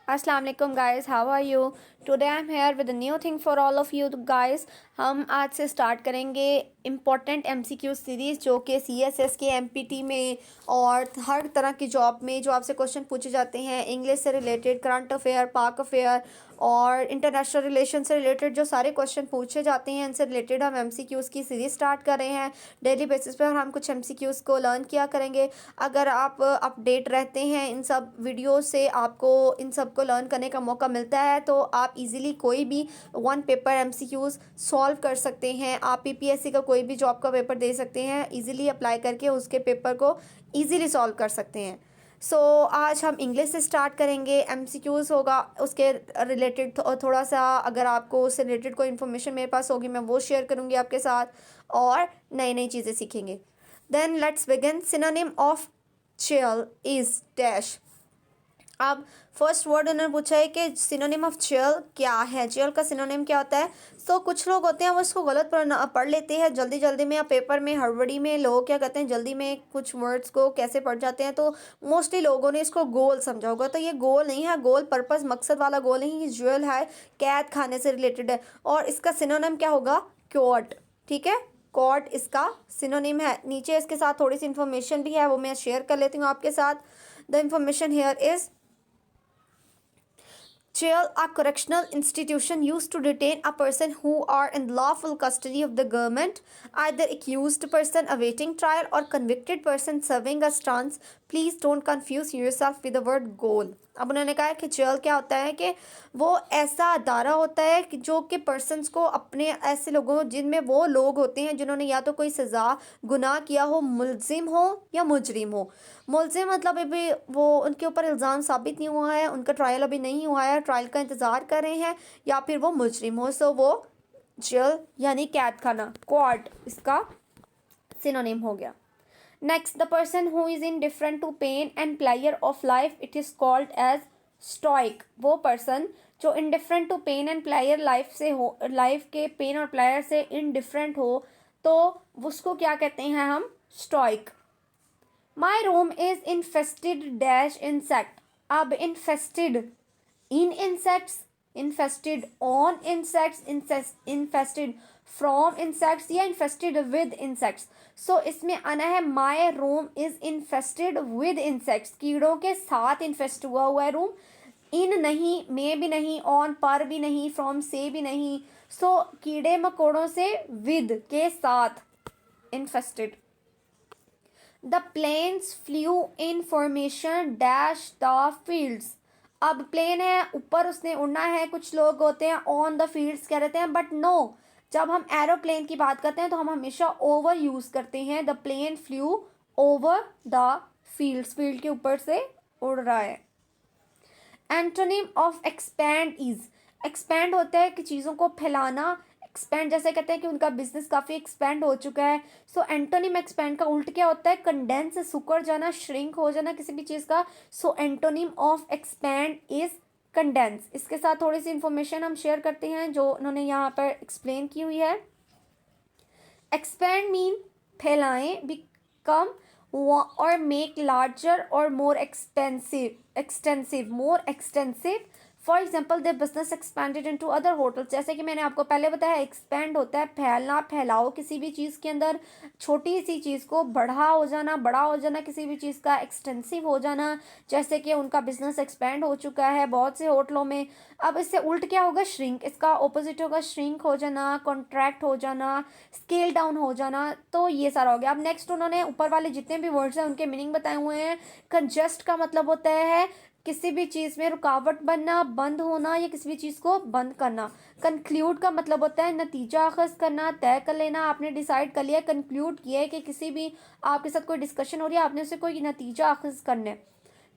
अस्सलाम वालेकुम guys, how are you? Today I am here with a new thing for all of you guys. हम आज से start करेंगे इम्पॉर्टेंट एमसीक्यू सीरीज़ जो कि सीएसएस के एमपीटी में और हर तरह की जॉब में जो आपसे क्वेश्चन पूछे जाते हैं, इंग्लिश से रिलेटेड, करंट अफेयर, पाक अफेयर और इंटरनेशनल रिलेशन से रिलेटेड जो सारे क्वेश्चन पूछे जाते हैं, इनसे रिलेटेड हम एमसीक्यूज़ की सीरीज़ स्टार्ट कर रहे हैं। डेली बेसिस पर हम कुछ एमसीक्यूज़ को लर्न किया करेंगे। अगर आप अपडेट रहते हैं इन सब वीडियो से, आपको इन सब को लर्न करने का मौका मिलता है, तो आप इजीली कोई भी वन पेपर एमसीक्यूज़ सॉल्व कर सकते हैं। आप पीपीएससी का कोई भी जॉब का पेपर दे सकते हैं, इजीली अप्लाई करके उसके पेपर को इजीली सॉल्व कर सकते हैं। आज हम इंग्लिश से स्टार्ट करेंगे। एमसीक्यूज़ होगा, उसके रिलेटेड थोड़ा सा अगर आपको उससे रिलेटेड कोई इन्फॉर्मेशन मेरे पास होगी मैं वो शेयर करूँगी आपके साथ, और नई नई चीज़ें सीखेंगे। Then let's begin. Synonym of chill is dash. अब फर्स्ट वर्ड उन्होंने पूछा है कि सिनोनिम ऑफ चिल क्या है, चिल का सिनोनिम क्या होता है। कुछ लोग होते हैं वो इसको गलत पढ़ लेते हैं जल्दी जल्दी में, या पेपर में हड़बड़ी में लोग क्या करते हैं, जल्दी में कुछ वर्ड्स को कैसे पढ़ जाते हैं। तो मोस्टली लोगों ने इसको गोल समझा होगा, तो ये गोल नहीं है, गोल पर्पस मकसद वाला गोल नहीं, ये ज्वेल है, कैद खाने से रिलेटेड है। और इसका सिनोनिम क्या होगा, क्योट। ठीक है, कॉट इसका सिनोनिम है। नीचे इसके साथ थोड़ी सी इन्फॉर्मेशन भी है, वो मैं शेयर कर लेती हूँ आपके साथ। The information here is jail, a correctional institution used to detain a person who are in lawful custody of the government, either accused person awaiting trial or convicted person serving a stance. Please don't confuse yourself with the word goal. अब उन्होंने कहा है कि jail क्या होता है कि वो ऐसा अदारा होता है कि जो कि पर्सनस को, अपने ऐसे लोगों जिनमें वो लोग होते हैं जिन्होंने या तो कोई सज़ा गुनाह किया हो, मुलजिम हो या मुजरिम हो। मुलजिम मतलब अभी वो उनके ऊपर इल्ज़ाम साबित नहीं हुआ है, उनका ट्रायल अभी नहीं हुआ है, ट्रायल का इंतज़ार कर रहे हैं, या फिर वो मुजरिम हो, वो जेल यानी कैद खाना, कोर्ट इसका सिनोनिम हो गया। Next, the person who is indifferent to pain and pleasure of life, it is called as stoic. वो पर्सन जो indifferent to pain and pleasure life से हो, लाइफ के पेन और प्लेजर से इनडिफरेंट हो, तो उसको क्या कहते हैं हम, stoic. My room is infested dash insect. अब infested in insects, infested on insects, infested from insects या इन्फेस्टेड विद इंसेक्ट्स। इसमें आना है my room is infested with insects, कीड़ों के साथ इन्फेस्ट हुआ है रूम। इन नहीं, में भी नहीं, ऑन पर भी नहीं, फ्रॉम से भी नहीं। कीड़े मकोड़ों से विद के साथ infested. The planes flew in formation dash the fields. अब प्लेन है, ऊपर उसने उड़ना है, कुछ लोग होते हैं ऑन द फील्ड्स कह रहते हैं, बट नो, जब हम एरोप्लेन की बात करते हैं तो हम हमेशा ओवर यूज करते हैं। The plane flew over the fields, field के ऊपर से उड़ रहा है। Antonym of expand is, expand होता है कि चीज़ों को फैलाना, एक्सपैंड जैसे कहते हैं कि उनका बिजनेस काफ़ी एक्सपैंड हो चुका है। एंटोनिम एक्सपैंड का उल्ट क्या होता है, कंडेंस, सुकड़ जाना, श्रिंक हो जाना किसी भी चीज़ का। Antonym of expand is condense. इसके साथ थोड़ी सी इंफॉर्मेशन हम शेयर करते हैं जो उन्होंने यहाँ पर एक्सप्लेन की हुई है। एक्सपैंड मीन फैलाएं, become or make larger or more extensive, more extensive. For example the business expanded into other hotels. जैसे कि मैंने आपको पहले बताया, एक्सपेंड होता है फैलना, फैलाओ किसी भी चीज़ के अंदर, छोटी सी चीज़ को बड़ा हो जाना किसी भी चीज़ का, एक्सटेंसिव हो जाना। जैसे कि उनका बिजनेस एक्सपेंड हो चुका है बहुत से होटलों में। अब इससे उल्ट क्या होगा, श्रिंक, इसका ऑपोजिट होगा श्रिंक हो जाना, कॉन्ट्रैक्ट हो जाना, स्केल डाउन हो जाना। तो ये सारा हो गया। अब नेक्स्ट उन्होंने ऊपर वाले जितने भी वर्ड्स हैं उनके मीनिंग बताए हुए हैं। कंजस्ट का मतलब होता है किसी भी चीज़ में रुकावट बनना, बंद होना, या किसी भी चीज़ को बंद करना। कंक्लूड का मतलब होता है नतीजा अखज़ करना, तय कर लेना, आपने डिसाइड कर लिया, कंक्लूड किया है कि किसी भी आपके साथ कोई डिस्कशन हो रही है, आपने उसे कोई नतीजा अखज़ करना है।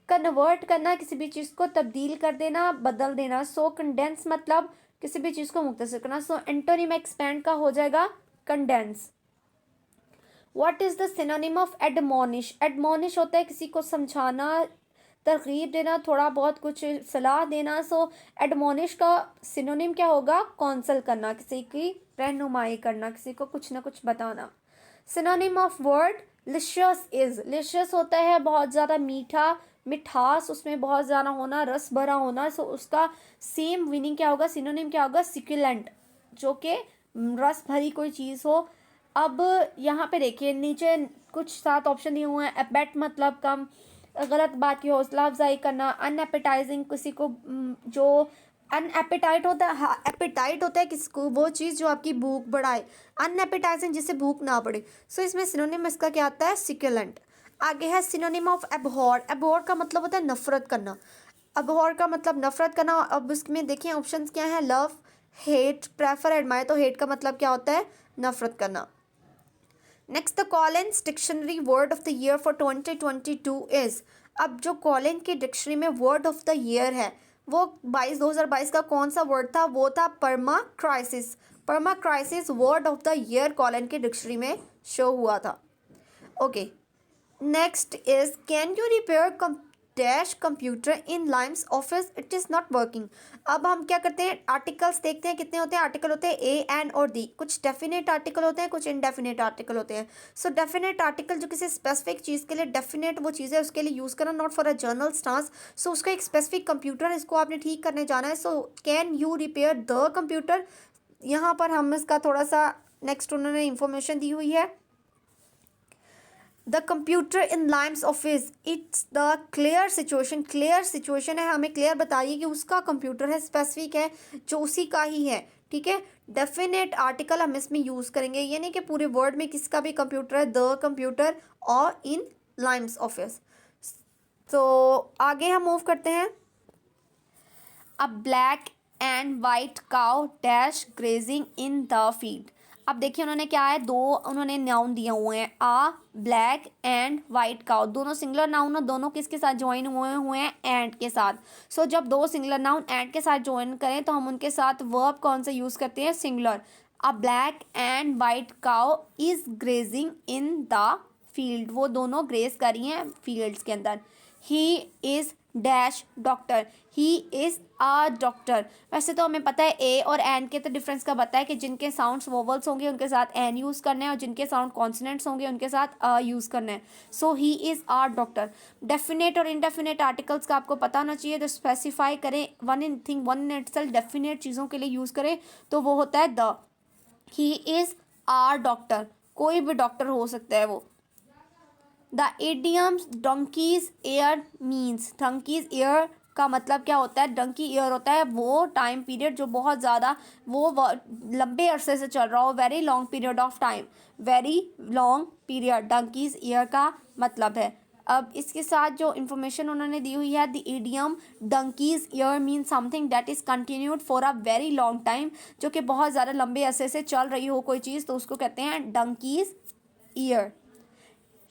कन्वर्ट करना, किसी भी चीज़ को तब्दील कर देना, बदल देना। कंडेंस मतलब किसी भी चीज़ को मुख्तसर करना। एंटोनिम एक्सपेंड का हो जाएगा condense. What is the synonym of admonish. Admonish होता है किसी को समझाना, तरगीब देना, थोड़ा बहुत कुछ सलाह देना। एडमोनिश का सिनोनिम क्या होगा, कौंसल करना, किसी की रहनुमाई करना, किसी को कुछ ना कुछ बताना। Synonym of word Licious is, Licious होता है बहुत ज़्यादा मीठा, मिठास उसमें बहुत ज़्यादा होना, रस भरा होना, सो उसका सेम मीनिंग क्या होगा, सिनोनिम क्या होगा, सिक्युलेंट, जो कि रस भरी कोई चीज़ हो। अब यहाँ पे देखिए नीचे कुछ 7 ऑप्शन दिए हुए हैं। एपेट मतलब कम, गलत बात की हौसला अफजाई करना, अनएपेटाइजिंग किसी को जो अनएपेटाइट होता है, एपेटाइट होता है किसको, वो चीज़ जो आपकी भूख बढ़ाए, अनएपेटाइजिंग जिससे भूख ना बढ़े। सो इसमें सिनोनिम इसका क्या आता है, सिक्युलेंट। आगे है सिनोनिम ऑफ एबहॉर। एबहॉर का मतलब होता है नफरत करना, एबहॉर का मतलब नफरत करना। अब इसमें देखिए ऑप्शंस क्या है, लव, हेट, प्रेफर, एडमायर। तो हेट का मतलब क्या होता है, नफरत करना। Next the Collins dictionary word of the year for 2022 is. अब जो कॉलिन की डिक्शनरी में वर्ड ऑफ द ईयर है वो 2022 का कौन सा वर्ड था, वो था perma crisis. Perma crisis word of the year Colin की डिक्शनरी में शो हुआ था। Okay, next is can you repair dash computer in Lyme's office, it is not working. अब हम क्या करते हैं, आर्टिकल्स देखते हैं, कितने होते हैं आर्टिकल, होते हैं ए, एन और दी। कुछ डेफिनेट आर्टिकल होते हैं, कुछ इनडेफिनेट आर्टिकल होते हैं। सो डेफिनेट आर्टिकल जो किसी स्पेसिफिक चीज़ के लिए, डेफिनेट वो चीज़ है उसके लिए यूज़ करना, not for a general stance. So उसका एक स्पेसिफिक कंप्यूटर, इसको आपने ठीक करने जाना है। So can you repair the computer, यहाँ पर हम इसका थोड़ा सा नेक्स्ट उन्होंने इंफॉर्मेशन दी हुई है। The computer in Lyme's office, it's the clear situation. Clear situation है, हमें क्लियर बताइए कि उसका कंप्यूटर है, स्पेसिफिक है, जो उसी का ही है। ठीक है, डेफिनेट आर्टिकल हम इसमें यूज़ करेंगे, ये नहीं कि पूरे वर्ड में किसका भी कंप्यूटर है, द कंप्यूटर और इन लाइम्स ऑफिस। तो आगे हम मूव करते हैं। अ black and white cow dash grazing in the field. अब देखिए उन्होंने क्या है, दो उन्होंने नाउन दिए हुए हैं, आ ब्लैक एंड वाइट काउ, दोनों सिंगुलर नाउन और दोनों किसके साथ ज्वाइन हुए हुए हैं, एंड के साथ। सो जब दो सिंगुलर नाउन एंड के साथ ज्वाइन करें तो हम उनके साथ वर्ब कौन सा यूज़ करते हैं, singular. A black and white cow is grazing in the field, वो दोनों ग्रेस कर रही हैं फील्ड्स के अंदर। He is dash doctor, he is a doctor. वैसे तो हमें पता है ए और एन के तो डिफरेंस का पता है कि जिनके साउंड्स वोवल्स होंगे उनके साथ एन यूज़ करना है और जिनके साउंड कॉन्सोनेंट्स होंगे उनके साथ अ यूज़ करना है। So he is a doctor. Definite और इनडेफिनेट आर्टिकल्स का आपको पता होना चाहिए, तो स्पेसिफाई करें one in thing, one in itself, definite चीज़ों के लिए यूज़ करें तो वो होता है the. He is a doctor, कोई भी डॉक्टर हो सकता है वो। The idioms donkey's ear means, donkey's ear का मतलब क्या होता है, डंकी ईयर होता है वो टाइम पीरियड जो बहुत ज़्यादा लंबे अरसे से चल रहा हो, very long period of time, very long period donkeys ear का मतलब है। अब इसके साथ जो इन्फॉर्मेशन उन्होंने दी हुई है, the idiom donkeys year mean something that is continued for a very long time, जो कि बहुत ज़्यादा लंबे अरसे से चल रही हो कोई चीज़, तो उसको कहते हैं donkeys year.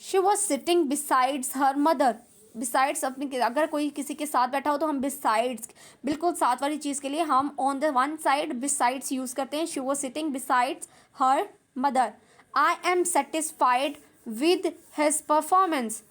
She was sitting besides her mother, besides अपने, अगर कोई किसी के साथ बैठा हो तो हम बिसाइड्स, बिल्कुल साथ वाली चीज़ के लिए हम on the one side besides use करते हैं। She was sitting besides her mother. I am satisfied with his performance,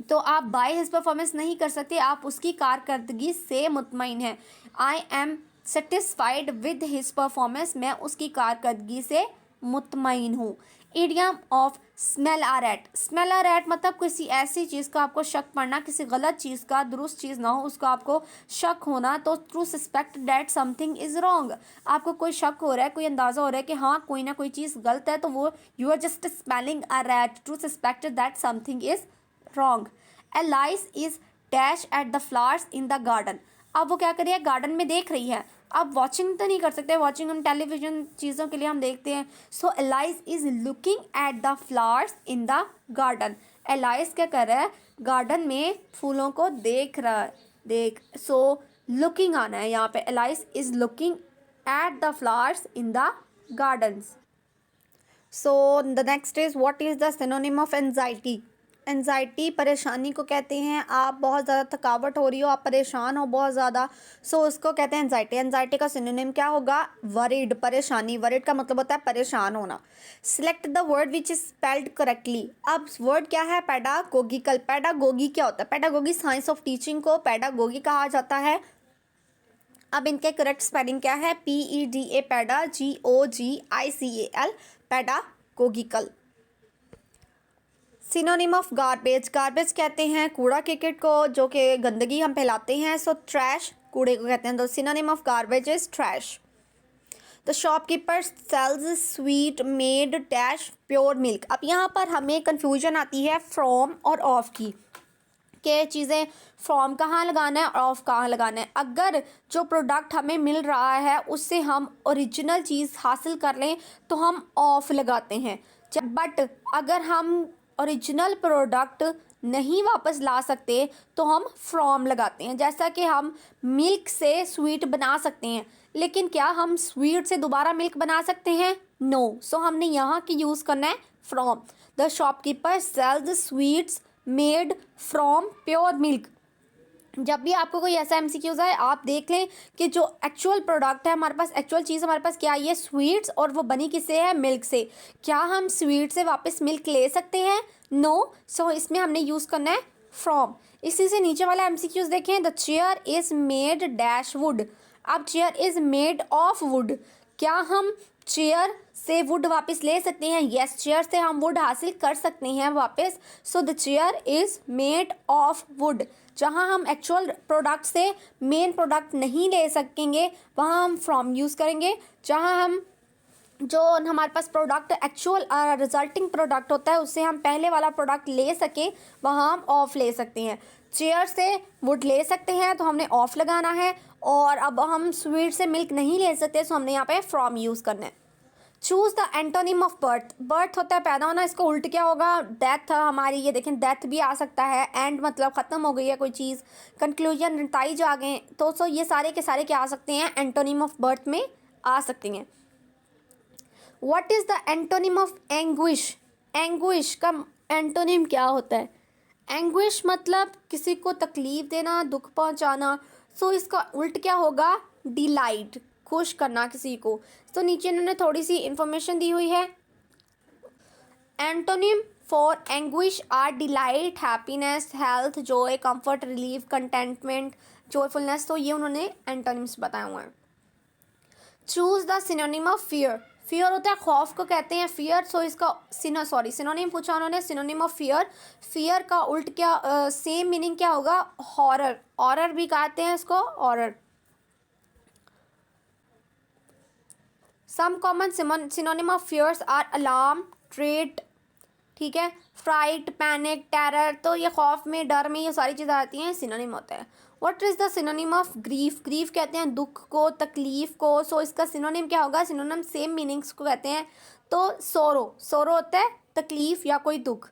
तो आप बाय हिज परफॉर्मेंस नहीं कर सकते, आप उसकी कारकर्दगी से मुतमईन हैं। I am satisfied with his performance, मैं उसकी कारकर्दगी से मुतमईन हूँ। Idiom of smell a rat, smell a rat मतलब किसी ऐसी चीज़ का आपको शक पड़ना, किसी गलत चीज़ का, दुरुस्त चीज़ ना हो उसका आपको शक होना, तो to suspect that something is wrong, आपको कोई शक हो रहा है, कोई अंदाज़ा हो रहा है कि हाँ कोई ना कोई चीज़ गलत है, तो वो you are just smelling a rat to suspect that something is wrong. Alice is dash at the flowers in the garden, अब वो क्या कर रही है, गार्डन में देख रही है। अब वॉचिंग तो नहीं कर सकते, वॉचिंग हम टेलीविजन चीज़ों के लिए हम देखते हैं। So Alice is looking at the flowers in the garden, Alice क्या कर रहा है, गार्डन में फूलों को देख रहा है, देख, सो लुकिंग आना है यहाँ पे, alias is looking at the flowers in the gardens. So the next is what is the synonym of anxiety. Anxiety परेशानी को कहते हैं, आप बहुत ज़्यादा थकावट हो रही हो, आप परेशान हो बहुत ज़्यादा, सो उसको कहते हैं एंजाइटी। एंजाइटी का सिनोनिम क्या होगा, वरीड, परेशानी। वरीड का मतलब होता है परेशान होना। Select the word which is spelled correctly, अब वर्ड क्या है, पैडागोगिकल। पैडागोगी क्या होता है, पैडागोगी साइंस ऑफ टीचिंग को पैडागोगी कहा जाता है। अब इनके करेक्ट स्पेलिंग क्या है, PEDA peda, GOGICAL pedagogical. Synonym of garbage, garbage कहते हैं कूड़ा क्रिकेट को, जो कि गंदगी हम फैलाते हैं। सो ट्रैश कूड़े को कहते हैं। तो synonym of garbage is trash. The shopkeeper sells sweet made dash pure milk. अब यहाँ पर हमें कन्फ्यूजन आती है फ्रॉम और ऑफ की, कि चीज़ें फ्रॉम कहाँ लगाना है और ऑफ कहाँ लगाना है। अगर जो प्रोडक्ट हमें मिल रहा है उससे हम ओरिजिनल चीज़ हासिल कर लें तो हम ऑफ लगाते हैं, बट अगर हम ओरिजिनल प्रोडक्ट नहीं वापस ला सकते तो हम फ्रॉम लगाते हैं। जैसा कि हम मिल्क से स्वीट बना सकते हैं, लेकिन क्या हम स्वीट से दोबारा मिल्क बना सकते हैं? नो। सो हमने यहाँ की यूज़ करना है from. The shopkeeper sells sweets made from pure milk. जब भी आपको कोई ऐसा एमसीक्यूज़ है, आप देख लें कि जो एक्चुअल प्रोडक्ट है हमारे पास, एक्चुअल चीज़ हमारे पास क्या है, ये स्वीट्स, और वो बनी किससे है? मिल्क से। क्या हम स्वीट से वापस मिल्क ले सकते हैं? नो। सो इसमें हमने यूज़ करना है फ्रॉम। इसी से नीचे वाला एमसीक्यूज़ देखें। The chair is made dash wood. अब chair is made of wood. क्या हम चेयर से वुड वापस ले सकते हैं? यस, चेयर से हम वुड हासिल कर सकते हैं वापस। So the chair is made of would. जहाँ हम एक्चुअल प्रोडक्ट से मेन प्रोडक्ट नहीं ले सकेंगे वहाँ हम फ्रॉम यूज़ करेंगे। जहाँ हम जो हमारे पास प्रोडक्ट एक्चुअल रिजल्टिंग प्रोडक्ट होता है उससे हम पहले वाला प्रोडक्ट ले सकें वहाँ हम ऑफ ले सकते हैं। चेयर से वुड ले सकते हैं तो हमने ऑफ लगाना है, और अब हम स्वीट से मिल्क नहीं ले सकते तो हमने यहाँ पे फ्रॉम यूज़ करना है। Choose the antonym of birth. Birth होता है पैदा होना, इसको उल्ट क्या होगा? डेथ। हमारी ये देखें, डेथ भी आ सकता है। एंड मतलब ख़त्म हो गई है कोई चीज़। कंक्लूजन, नतीजे आ गए। तो सो ये सारे के सारे क्या आ सकते हैं? एंटोनिम ऑफ बर्थ में आ सकते हैं। What is the antonym of anguish? Anguish का एंटोनिम क्या होता है? एंग्विश मतलब किसी को तकलीफ़ देना, दुख पहुंचाना। सो इसका उल्ट क्या होगा? डिलाइट, खुश करना किसी को। तो नीचे इन्होंने थोड़ी सी इंफॉर्मेशन दी हुई है। Antonym for anguish are delight, happiness, health, joy, comfort, relief, contentment, joyfulness. तो ये उन्होंने एंटोनिम्स बताए हुए हैं। Choose the synonym of fear. Fear होता है खौफ को कहते हैं फियर। सो इसका सिनोनिम पूछा उन्होंने, सिनोनिम ऑफ फियर। फियर का उल्ट क्या, सेम मीनिंग क्या होगा? हॉरर। हॉरर भी कहते हैं इसको, horror. Some common synonym of fears are alarm, dread, ठीक है, फ्राइट, पैनिक, टेरर। तो ये खौफ में, डर में, ये सारी चीज़ें आती हैं, सिनोनिम होता है। What is the synonym of grief? Grief कहते हैं दुख को, तकलीफ़ को। सो इसका सिनोनिम क्या होगा? सिनोनिम सेम मीनिंग्स को कहते हैं। तो सोरो, सोरो होता है तकलीफ़ या कोई दुख।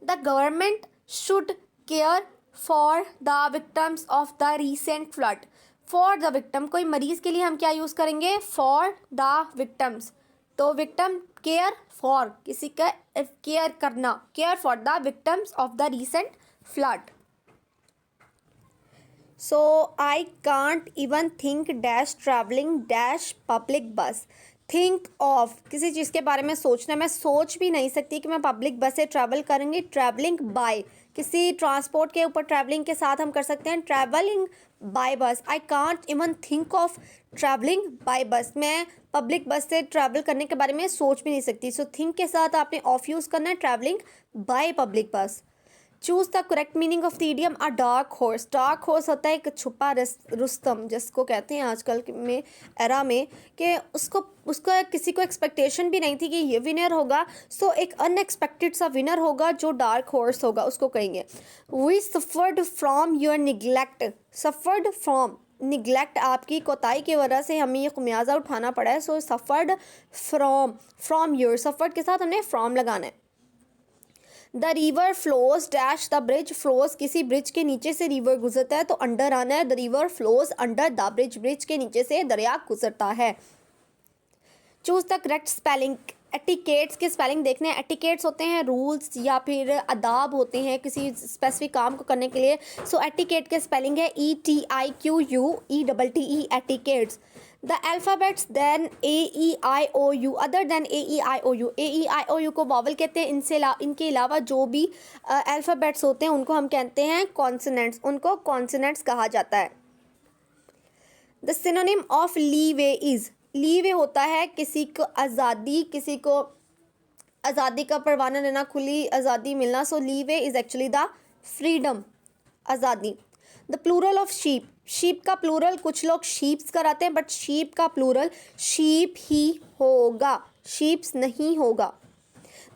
The government should care for the victims of the recent flood. For the victim, कोई मरीज़ के लिए हम क्या यूज़ करेंगे? For the victims. तो विक्टम, केयर फॉर, किसी का केयर करना, care for the victims of the recent flood. So I can't even think dash travelling dash public बस। थिंक ऑफ, किसी चीज़ के बारे में सोचना, मैं सोच भी नहीं सकती कि मैं पब्लिक बस से ट्रैवल करूँगी। ट्रैवलिंग बाय, किसी ट्रांसपोर्ट के ऊपर ट्रैवलिंग के साथ हम कर सकते हैं ट्रैवलिंग बाय बस। I can't even think of travelling by बस, मैं पब्लिक बस से ट्रैवल करने के बारे में सोच भी नहीं सकती। सो थिंक के साथ आपने ऑफ यूज़ करना है, ट्रैवलिंग बाय पब्लिक बस। Choose the correct meaning of the idiom a dark horse. Dark horse होता है एक छुपा रुस्तम, जिसको कहते हैं आजकल में एरा में, कि उसका किसी को एक्सपेक्टेशन भी नहीं थी कि ये विनर होगा। सो एक अनएक्सपेक्टेड सा विनर होगा जो डार्क हॉर्स होगा, उसको कहेंगे। We suffered from your neglect. Suffered from, neglect, आपकी कोताही की वजह से हमें ये खुमियाजा उठाना पड़ा है। सो सफ़र्ड फ्रॉम योर, सफ़र्ड के साथ हमने फ्रॉम लगाना है। The river flows dash the bridge. Flows, किसी ब्रिज के नीचे से रिवर गुजरता है तो अंडर आना है। The river flows under the bridge, bridge के नीचे से दरिया गुजरता है। Choose the correct spelling. Etiquettes की स्पेलिंग देखने हैं। एटिकेट्स होते हैं रूल्स या फिर आदाब होते हैं किसी स्पेसिफिक काम को करने के लिए। सो एटिकेट के स्पेलिंग है ETIQUETTE, etiquettes. The alphabets than AEIOU, other than AEIOU। AEIOU को वॉवल कहते हैं। इनके अलावा जो भी अल्फ़ाबेट्स होते हैं उनको हम कहते हैं कॉन्सोनेंट्स, उनको कॉन्सोनेंट्स कहा जाता है। The synonym of leeway is. Leeway होता है किसी को आज़ादी, किसी को आज़ादी का परवाना लेना, खुली आज़ादी मिलना. So leave is actually the freedom, आज़ादी. The plural of sheep, sheep का प्लूरल कुछ लोग शीप्स कराते हैं, बट शीप का प्लूरल शीप ही होगा, शीप्स नहीं होगा.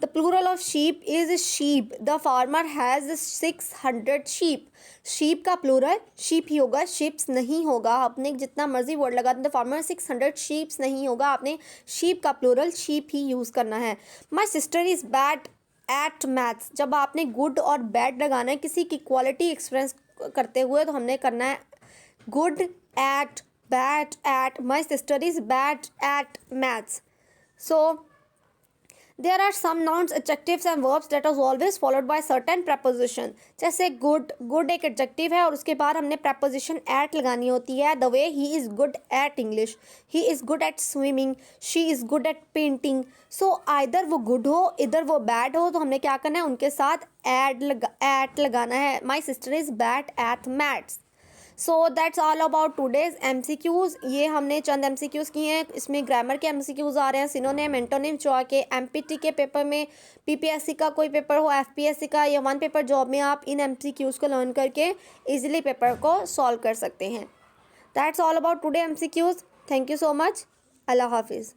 The plural of sheep is sheep. The farmer has 600 sheep. Sheep का प्लूरल शीप ही होगा, शिप्स नहीं होगा. आपने जितना मर्जी वर्ड लगा द फार्मर 600 शीप्स नहीं होगा, आपने शीप का प्लूरल शीप ही यूज़ करना है. My sister is bad at maths. जब आपने गुड और बैड लगाना है किसी की क्वालिटी एक्सप्रेस करते हुए, तो हमने करना है good at, bad at. My sister is bad at maths. So there are some nouns, adjectives and verbs that is always followed by certain preposition. जैसे good, good एक adjective है और उसके बाद हमने preposition at लगानी होती है. The way he is good at English, he is good at swimming, she is good at painting. So either वो good हो, इधर वो bad हो, तो हमने क्या करना है उनके साथ at लगाना है. My sister is bad at maths. So that's all about today's MCQs. ये हमने चंद MCQs किए हैं. इसमें ग्रामर के MCQs आ रहे हैं, सिनोनिम, एंटोनिम, जो आके MPT के पेपर में, PPSC का कोई पेपर हो, FPSC का या वन पेपर जॉब में, आप इन MCQs को लर्न करके ईजिली पेपर को सॉल्व कर सकते हैं. That's all about today MCQs. Thank you so much. अल्लाह हाफिज़.